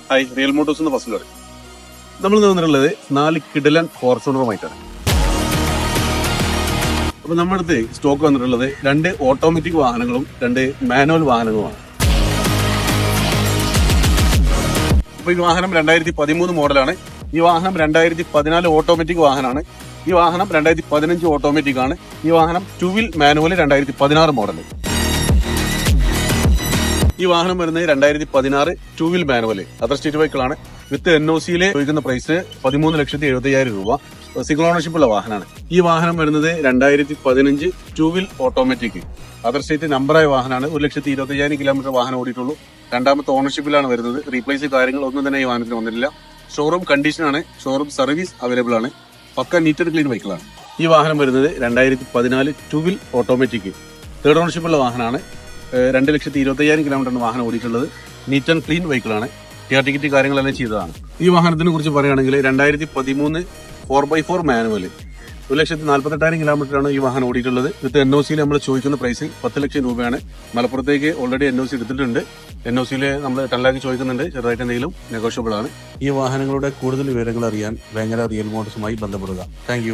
Hi, real Motors എന്ന first പറയും. നമ്മൾ വന്നിട്ടുള്ളത് 4 കിടിലൻ ഫോർച്യൂണറുമായിട്ടാണ്. അപ്പൊ നമ്മുടെ അടുത്ത് സ്റ്റോക്ക് വന്നിട്ടുള്ളത് 2 ഓട്ടോമാറ്റിക് വാഹനങ്ങളും 2 മാനുവൽ വാഹനങ്ങളുമാണ്. അപ്പൊ ഈ വാഹനം 2013 മോഡലാണ്. ഈ വാഹനം 2014 ഓട്ടോമാറ്റിക് വാഹനമാണ്. ഈ വാഹനം 2015 ഓട്ടോമാറ്റിക് ആണ്. ഈ വാഹനം 2 വീൽ മാനുവൽ 2016 മോഡൽ. ഈ വാഹനം വരുന്നത് 2016 2 wheel manual other state vehicle ആണ്. വിത്ത് NOC ചോദിക്കുന്ന പ്രൈസ് 13,70,000 രൂപ. സിംഗിൾ ഓണർഷിപ്പ് ഉള്ള വാഹനമാണ്. ഈ വാഹനം വരുന്നത് 2015 2 വീൽ ഓട്ടോമാറ്റിക് അതർ സ്റ്റേറ്റ് നമ്പറായ വാഹനമാണ്. 1,25,000 കിലോമീറ്റർ വാഹനം ഓടിയിട്ടുള്ളൂ. രണ്ടാമത്തെ ഓണർഷിപ്പിലാണ് വരുന്നത്. റീപ്ലേസ് കാര്യങ്ങൾ ഒന്നും തന്നെ ഈ വാഹനത്തിന് വന്നിട്ടില്ല. ഷോറൂം കണ്ടീഷനാണ്. ഷോറൂം സർവീസ് അവൈലബിൾ ആണ്. പക്ക നീറ്റ് ആൻഡ് ക്ലീൻ വെഹിക്കിളാണ്. ഈ വാഹനം വരുന്നത് 2014 2 വീൽ ഓട്ടോമാറ്റിക് തേർഡ് ഓണർഷിപ്പ് ഉള്ള വാഹനമാണ്. 2,25,000 കിലോമീറ്ററാണ് വാഹനം ഓടിയിട്ടുള്ളത്. നീറ്റ് ആൻഡ് ക്ലീൻ വെഹിക്കിളാണ്. ടിക്കറ്റ് കാര്യങ്ങളെല്ലാം ചെയ്തതാണ്. ഈ വാഹനത്തിനെ കുറിച്ച് പറയുകയാണെങ്കിൽ 2013 4x4 മാനുവൽ 1,48,000 കിലോമീറ്ററാണ് ഈ വാഹനം ഓടിയിട്ടുള്ളത്. വിത്ത് NOC നമ്മൾ ചോദിക്കുന്ന പ്രൈസ് 10 ലക്ഷം രൂപയാണ്. മലപ്പുറത്തേക്ക് ഓൾറെഡി NOC എടുത്തിട്ടുണ്ട്. NOC നമ്മൾ 10 ലാഖ് ചോദിക്കുന്നുണ്ട്. ചെറുതായിട്ട് എന്തെങ്കിലും നെഗോഷ്യബിൾ ആണ്. ഈ വാഹനങ്ങളുടെ കൂടുതൽ വിവരങ്ങൾ അറിയാൻ വേങ്ങര റിയൽ മോട്ടോഴ്സുമായി ബന്ധപ്പെടുക. താങ്ക്